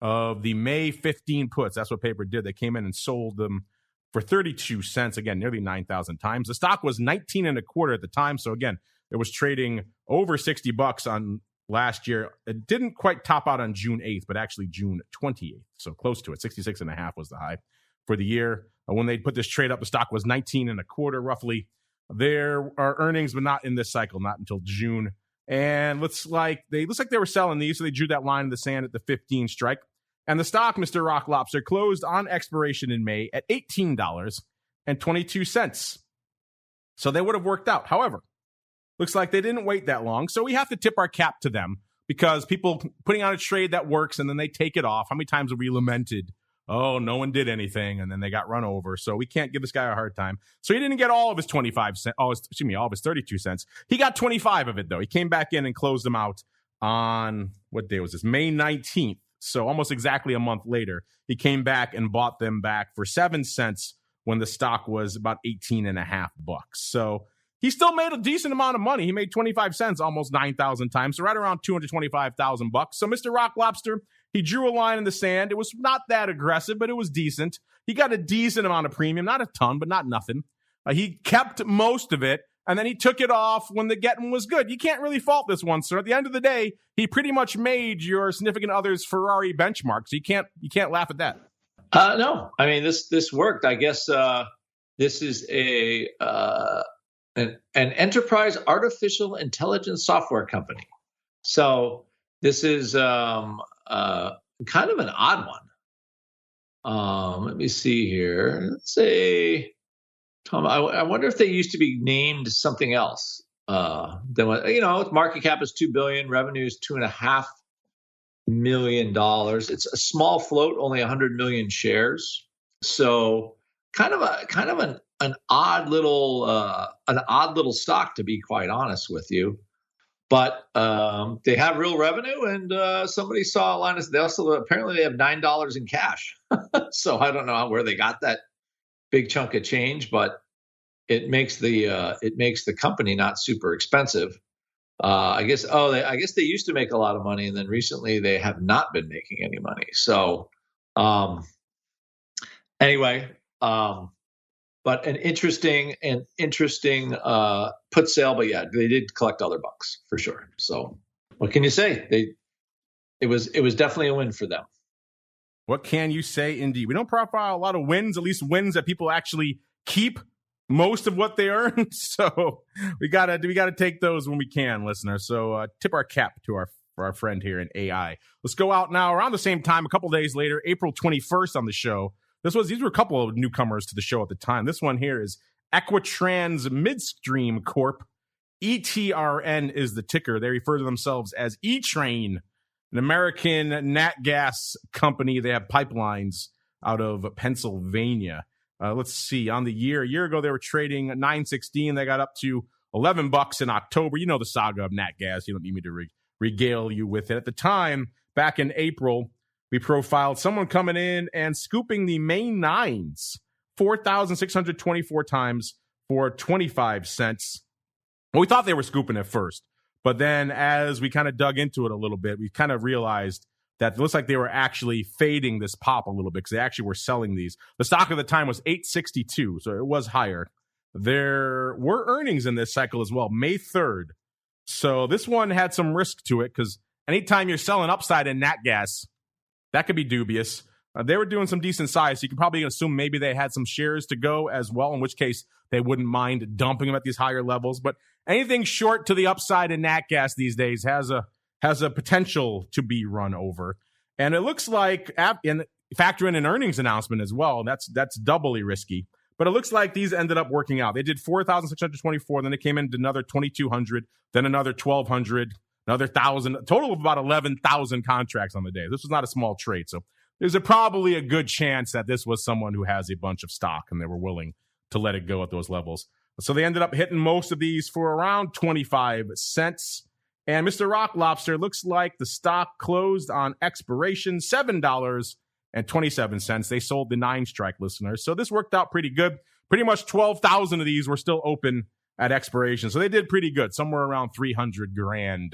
of the May 15 puts, that's what paper did. They came in and sold them for 32 cents. Again, nearly 9,000 times. The stock was 19 and a quarter at the time. So again, it was trading over $60 on last year. It didn't quite top out on June 8th, but actually June 28th. So close to it. 66 and a half was the high for the year. When they put this trade up, the stock was 19 and a quarter roughly. There are earnings, but not in this cycle, not until June. And looks like they were selling these, so they drew that line in the sand at the 15 strike. And the stock, Mr. Rock Lobster, closed on expiration in May at $18.22. So they would have worked out. However, looks like they didn't wait that long. So we have to tip our cap to them, because people putting on a trade that works and then they take it off. How many times have we lamented, oh, no one did anything, and then they got run over? So we can't give this guy a hard time. So he didn't get all of his 25 cents. All of his 32 cents. He got 25 of it, though. He came back in and closed them out on, what day was this? May 19th. So almost exactly a month later, he came back and bought them back for 7 cents when the stock was about 18 and a half bucks. So he still made a decent amount of money. He made 25 cents almost 9,000 times, so right around 225,000 bucks. So Mr. Rock Lobster, he drew a line in the sand. It was not that aggressive, but it was decent. He got a decent amount of premium, not a ton, but not nothing. He kept most of it, and then he took it off when the getting was good. You can't really fault this one, sir. At the end of the day, he pretty much made your significant other's Ferrari benchmark, so you can't laugh at that. No, I mean this worked. I guess this is an enterprise artificial intelligence software company. So this is kind of an odd one. Let me see here. Let's say, Tom, I wonder if they used to be named something else. Than what, market cap is $2 billion, revenue is $2.5 million. It's a small float, only 100 million shares. So kind of an odd little stock, to be quite honest with you. But they have real revenue, and somebody saw a line of. They also apparently they have $9 in cash. So I don't know where they got that big chunk of change, but it makes the company not super expensive. I guess they used to make a lot of money, and then recently they have not been making any money. So anyway. But an interesting put sale. But yeah, they did collect other bucks for sure. So what can you say? It was definitely a win for them. What can you say? Indeed, we don't profile a lot of wins, at least wins that people actually keep most of what they earn. So we gotta take those when we can, listeners. So tip our cap to our friend here in AI. Let's go out now around the same time, a couple days later, April 21st on the show. These were a couple of newcomers to the show at the time. This one here is Equitrans Midstream Corp. ETRN is the ticker. They refer to themselves as ETRN, an American nat gas company. They have pipelines out of Pennsylvania. Let's see. On the year, a year ago, they were trading $9.16. They got up to $11 in October. You know the saga of nat gas. You don't need me to regale you with it. At the time, back in April, we profiled someone coming in and scooping the main nines 4,624 times for 25 cents. Well, we thought they were scooping at first, but then as we kind of dug into it a little bit, we kind of realized that it looks like they were actually fading this pop a little bit because they actually were selling these. The stock at the time was $8.62, so it was higher. There were earnings in this cycle as well, May 3rd. So this one had some risk to it because anytime you're selling upside in nat gas, that could be dubious. They were doing some decent size, so you can probably assume maybe they had some shares to go as well, in which case they wouldn't mind dumping them at these higher levels. But anything short to the upside in nat gas these days has a potential to be run over. And it looks like, and factor in an earnings announcement as well, that's doubly risky. But it looks like these ended up working out. They did 4,624, then they came into another 2,200, then another 1,200, another 1,000, total of about 11,000 contracts on the day. This was not a small trade. So there's probably a good chance that this was someone who has a bunch of stock and they were willing to let it go at those levels. So they ended up hitting most of these for around 25 cents. And Mr. Rock Lobster, looks like the stock closed on expiration $7.27. They sold the 9-strike listeners. So this worked out pretty good. Pretty much 12,000 of these were still open at expiration. So they did pretty good. Somewhere around $300,000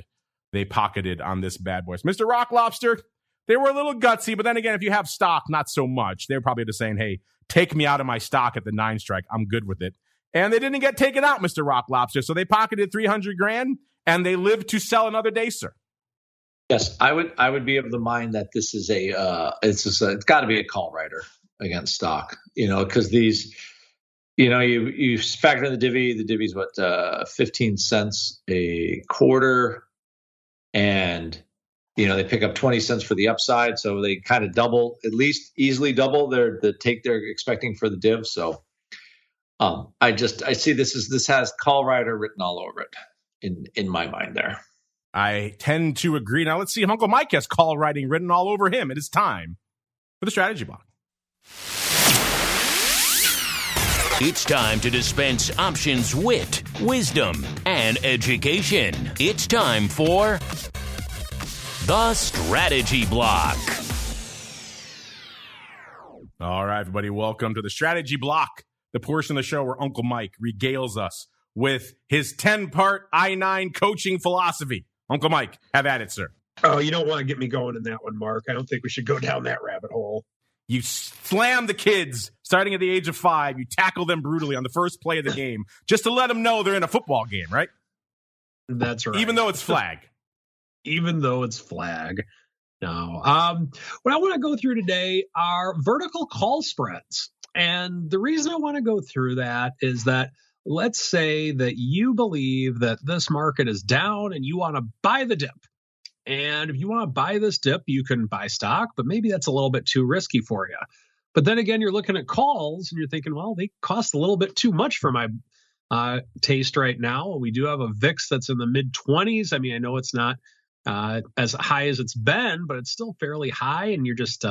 they pocketed on this bad boy. Mr. Rock Lobster, they were a little gutsy, but then again, if you have stock, not so much. They're probably just saying, hey, take me out of my stock at the 9-strike. I'm good with it. And they didn't get taken out, Mr. Rock Lobster. So they pocketed $300,000 and they lived to sell another day, sir. Yes, I would be of the mind that this is it's got to be a call rider against stock, because these, you factor in the divvy. The divvy's what, 15 cents a quarter, and they pick up 20 cents for the upside, so they kind of double, at least easily double the take they're expecting for the div. So I see this has call rider written all over it in my mind there. I tend to agree. Now let's see if Uncle Mike has call writing written all over him. It is time for the strategy block. It's time to dispense options, wit, wisdom, and education. It's time for the strategy block. All right, everybody, welcome to the strategy block, the portion of the show where Uncle Mike regales us with his 10-part I-9 coaching philosophy. Uncle Mike, have at it, sir. Oh, you don't want to get me going in that one, Mark. I don't think we should go down that rabbit hole. You slam the kids starting at the age of 5. You tackle them brutally on the first play of the game just to let them know they're in a football game, right? That's right. Even though it's flag. Even though it's flag. No. What I want to go through today are vertical call spreads. And the reason I want to go through that is that let's say that you believe that this market is down and you want to buy the dip. And if you want to buy this dip, you can buy stock, but maybe that's a little bit too risky for you. But then again, you're looking at calls and you're thinking, well, they cost a little bit too much for my taste right now. We do have a VIX that's in the mid-20s. I mean, I know it's not as high as it's been, but it's still fairly high. And you're just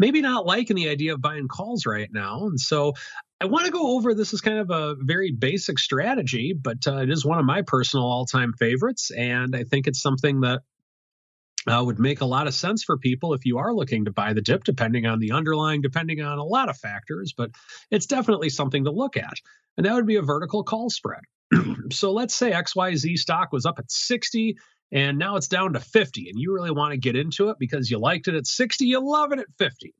maybe not liking the idea of buying calls right now. And so I want to go over, this is kind of a very basic strategy, but it is one of my personal all-time favorites. And I think it's something that would make a lot of sense for people if you are looking to buy the dip, depending on the underlying, depending on a lot of factors, but it's definitely something to look at. And that would be a vertical call spread. So let's say XYZ stock was up at 60 and now it's down to 50 and you really want to get into it because you liked it at 60, you love it at 50.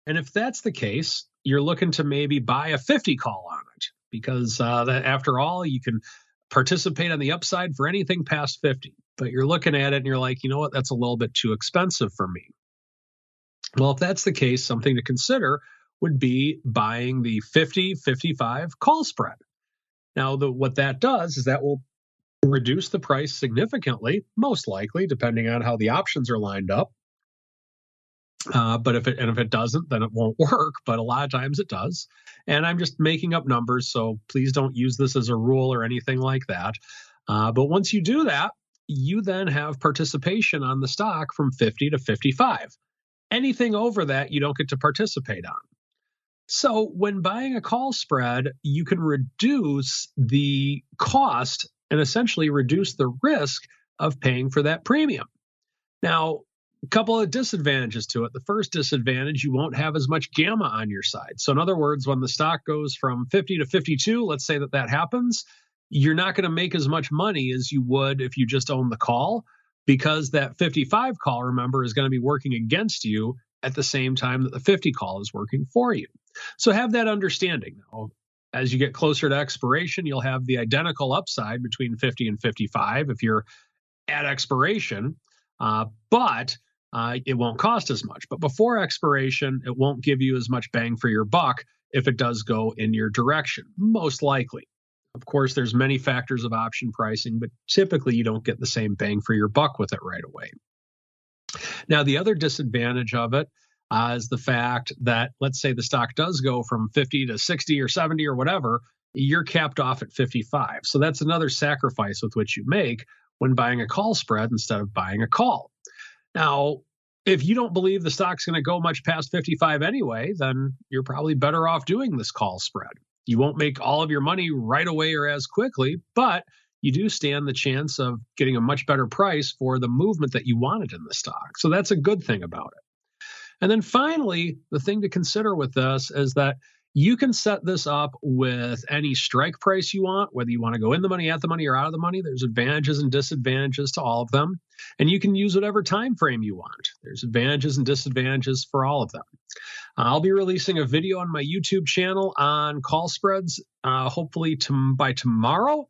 And if that's the case, you're looking to maybe buy a 50 call on it because that, after all, you can participate on the upside for anything past 50. But you're looking at it and you're like, you know what, that's a little bit too expensive for me. Well, if that's the case, something to consider would be buying the 50-55 call spread. Now, what that does is that will reduce the price significantly, most likely, depending on how the options are lined up. But if it doesn't, then it won't work. But a lot of times it does. And I'm just making up numbers, so please don't use this as a rule or anything like that. But once you do that, you then have participation on the stock from 50 to 55. Anything over that, you don't get to participate on. So when buying a call spread, you can reduce the cost and essentially reduce the risk of paying for that premium. Now, a couple of disadvantages to it. The first disadvantage, you won't have as much gamma on your side. So in other words, when the stock goes from 50 to 52, let's say that happens, you're not going to make as much money as you would if you just own the call, because that 55 call, remember, is going to be working against you at the same time that the 50 call is working for you. So have that understanding. Now, as you get closer to expiration, you'll have the identical upside between 50 and 55 if you're at expiration, but it won't cost as much. But before expiration, it won't give you as much bang for your buck if it does go in your direction, most likely. Of course, there's many factors of option pricing, but typically you don't get the same bang for your buck with it right away. Now, the other disadvantage of it is the fact that, let's say the stock does go from 50 to 60 or 70 or whatever, you're capped off at 55. So that's another sacrifice with which you make when buying a call spread instead of buying a call. Now, if you don't believe the stock's going to go much past 55 anyway, then you're probably better off doing this call spread. You won't make all of your money right away or as quickly, but you do stand the chance of getting a much better price for the movement that you wanted in the stock. So that's a good thing about it. And then finally, the thing to consider with this is that you can set this up with any strike price you want, whether you want to go in the money, at the money, or out of the money. There's advantages and disadvantages to all of them. And you can use whatever time frame you want. There's advantages and disadvantages for all of them. I'll be releasing a video on my YouTube channel on call spreads, hopefully by tomorrow.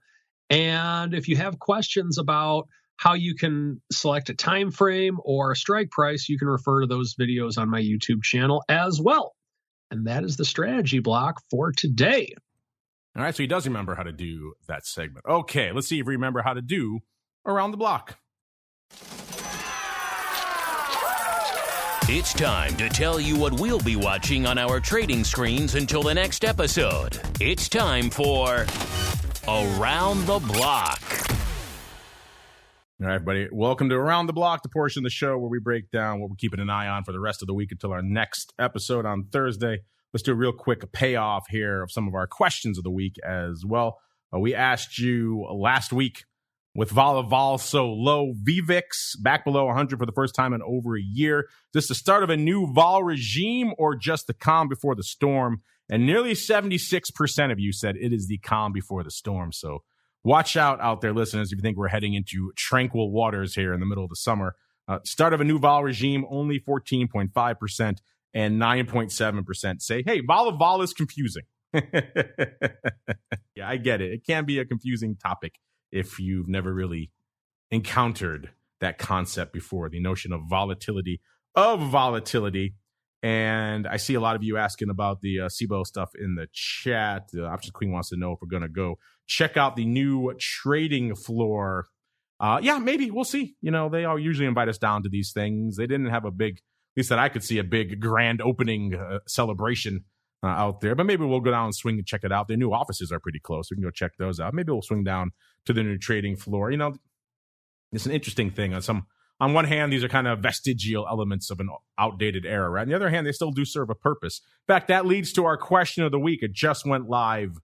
And if you have questions about how you can select a time frame or a strike price, you can refer to those videos on my YouTube channel as well. And that is the strategy block for today. All right, so he does remember how to do that segment. Okay, let's see if we remember how to do Around the Block. It's time to tell you what we'll be watching on our trading screens until the next episode. It's time for Around the Block. All right, everybody. Welcome to Around the Block, the portion of the show where we break down what we're keeping an eye on for the rest of the week until our next episode on Thursday. Let's do a real quick payoff here of some of our questions of the week as well. We asked you last week with vol so low, VVIX back below 100 for the first time in over a year. Is this the start of a new vol regime or just the calm before the storm? And nearly 76% of you said it is the calm before the storm. So watch out there, listeners, if you think we're heading into tranquil waters here in the middle of the summer. Start of a new vol regime, only 14.5%, and 9.7% say, hey, vol is confusing. Yeah, I get it. It can be a confusing topic if you've never really encountered that concept before, the notion of volatility. And I see a lot of you asking about the CBOE stuff in the chat. The Options Queen wants to know if we're going to go check out the new trading floor. Yeah, maybe. We'll see. You know, they all usually invite us down to these things. They didn't have a big, at least that I could see, a big grand opening celebration out there. But maybe we'll go down and swing and check it out. Their new offices are pretty close. We can go check those out. Maybe we'll swing down to the new trading floor. You know, it's an interesting thing. On one hand, these are kind of vestigial elements of an outdated era, right? On the other hand, they still do serve a purpose. In fact, that leads to our question of the week. It just went live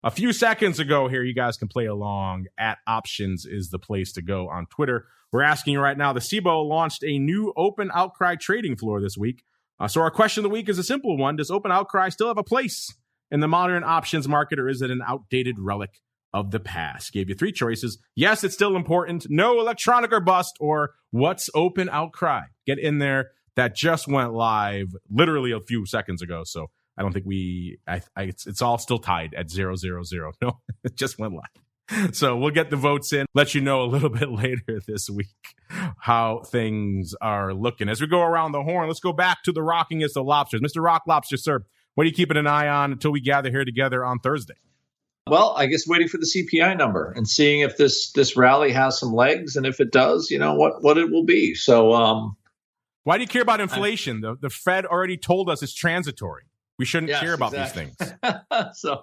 a few seconds ago here. You guys can play along. At Options is the place to go on Twitter. We're asking you right now, the CBOE launched a new open outcry trading floor this week. So our question of the week is a simple one. Does open outcry still have a place in the modern options market, or is it an outdated relic of the past? Gave you three choices. Yes, it's still important. No, electronic or bust. Or what's open outcry? Get in there. That just went live literally a few seconds ago. So I don't think it's all still tied at 0-0-0. No, it just went live. So we'll get the votes in, let you know a little bit later this week how things are looking. As we go around the horn, let's go back to the rockingest of lobsters. Mr. Rock Lobster, sir, what are you keeping an eye on until we gather here together on Thursday? Well, I guess waiting for the CPI number and seeing if this rally has some legs, and if it does, you know what it will be. So, why do you care about inflation? The Fed already told us it's transitory. We shouldn't care about these things. So,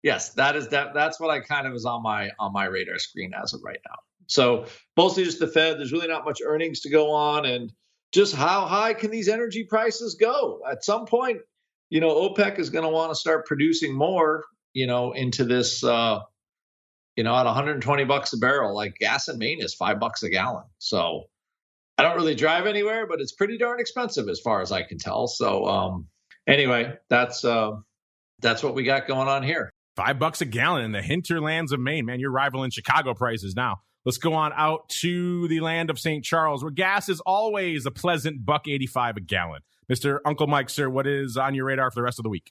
yes, that's what I kind of is on my radar screen as of right now. So, mostly just the Fed. There's really not much earnings to go on, and just how high can these energy prices go? At some point, you know, OPEC is going to want to start producing more, you know, into this at $120 a barrel, like gas in Maine is $5 a gallon. So I don't really drive anywhere, but it's pretty darn expensive as far as I can tell. So anyway, that's what we got going on here. $5 a gallon in the hinterlands of Maine. Man, you're rivaling Chicago prices now. Let's go on out to the land of St. Charles, where gas is always a pleasant $1.85 a gallon. Mr. Uncle Mike, sir, what is on your radar for the rest of the weweek?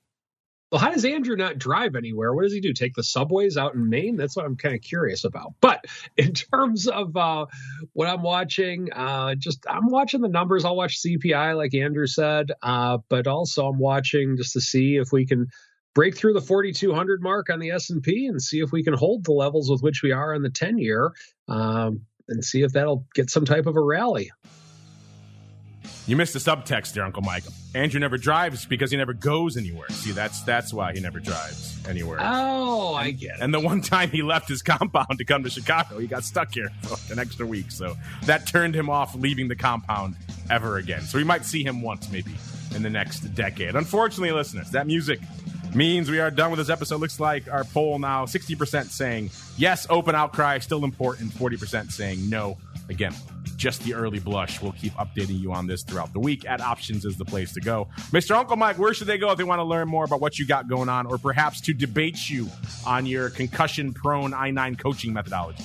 Well, how does Andrew not drive anywhere? What does he do? Take the subways out in Maine? That's what I'm kind of curious about. But in terms of what I'm watching, I'm watching the numbers. I'll watch CPI, like Andrew said, but also I'm watching just to see if we can break through the 4,200 mark on the S&P and see if we can hold the levels with which we are in the 10-year and see if that'll get some type of a rally. You missed the subtext there, Uncle Mike. Andrew never drives because he never goes anywhere. See, that's why he never drives anywhere. Oh, I get it. And the one time he left his compound to come to Chicago, he got stuck here for an extra week. So that turned him off leaving the compound ever again. So we might see him once maybe in the next decade. Unfortunately, listeners, that music means we are done with this episode. Looks like our poll now, 60% saying yes, open outcry, still important, 40% saying no. Again, just the early blush. We'll keep updating you on this throughout the week. At Options is the place to go. Mr. Uncle Mike, where should they go if they want to learn more about what you got going on, or perhaps to debate you on your concussion-prone I-9 coaching methodology?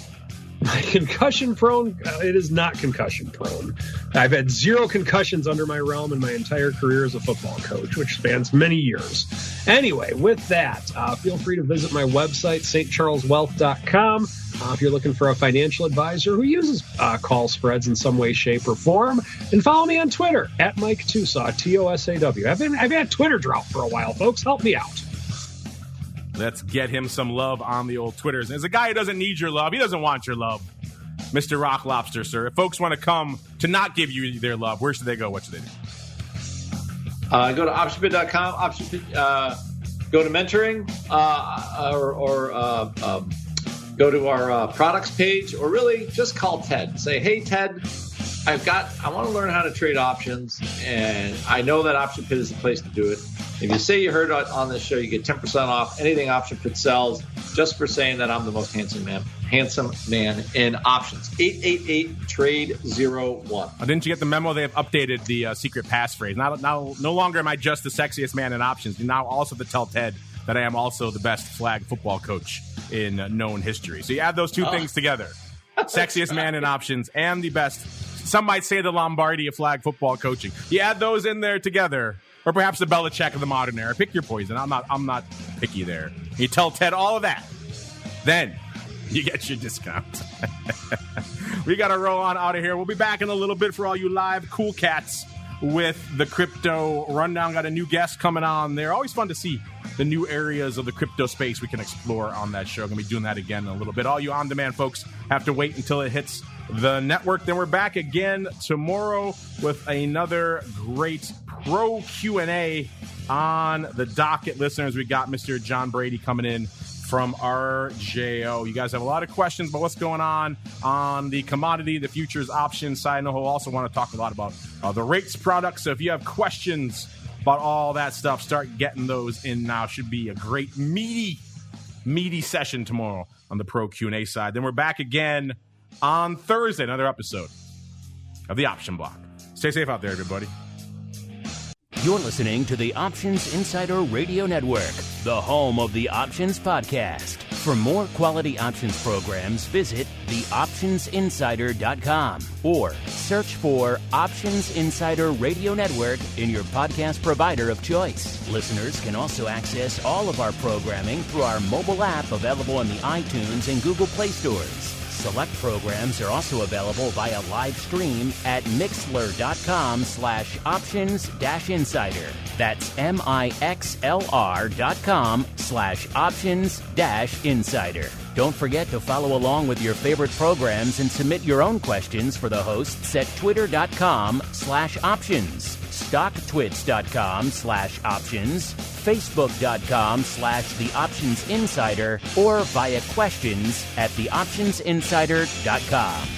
Concussion-prone? It is not concussion-prone. I've had 0 concussions under my realm in my entire career as a football coach, which spans many years. Anyway, with that, feel free to visit my website, stcharleswealth.com. If you're looking for a financial advisor who uses call spreads in some way, shape, or form, and follow me on Twitter, at Mike Tosaw, T-O-S-A-W. I've had Twitter drought for a while, folks. Help me out. Let's get him some love on the old Twitters. As a guy who doesn't need your love, he doesn't want your love. Mr. Rock Lobster, sir. If folks want to come to not give you their love, where should they go? What should they do? Go to optionbid.com, go to mentoring, or go to our products page, or really just call Ted. Say, hey, Ted, I want to learn how to trade options, and I know that OptionPit is the place to do it. If you say you heard on this show, you get 10% off anything OptionPit sells, just for saying that I'm the most handsome man in options. 888-TRADE-01. Didn't you get the memo? They have updated the secret passphrase. Now, no longer am I just the sexiest man in options. Now also to tell Ted that I am also the best flag football coach in known history. So you add those two things together. Sexiest man in options and the best, some might say the Lombardi of flag football coaching. You add those in there together, or perhaps the Belichick of the modern era. Pick your poison. I'm not picky there. You tell Ted all of that, then you get your discount. We got to roll on out of here. We'll be back in a little bit for all you live cool cats with the crypto rundown. Got a new guest coming on there. Always fun to see the new areas of the crypto space we can explore on that show. Going to be doing that again in a little bit. All you on-demand folks have to wait until it hits the network. Then we're back again tomorrow with another great pro Q&A on the docket. Listeners, we got Mr. John Brady coming in from RJO. You guys have a lot of questions about what's going on the commodity, the futures, options side. I know we'll also want to talk a lot about the rates products. So if you have questions about all that stuff, start getting those in now. Should be a great meaty session tomorrow on the pro Q&A side. Then we're back again on Thursday, another episode of the Option Block. Stay safe out there, everybody. You're listening to the Options Insider Radio Network, the home of the Options Podcast. For more quality options programs, visit theoptionsinsider.com or search for Options Insider Radio Network in your podcast provider of choice. Listeners can also access all of our programming through our mobile app available in the iTunes and Google Play stores. Select programs are also available via live stream at mixlr.com/options-insider. That's mixlr.com/options-insider. Don't forget to follow along with your favorite programs and submit your own questions for the hosts at twitter.com/options, stocktwits.com/options, facebook.com/theoptionsinsider, or via questions at theoptionsinsider.com.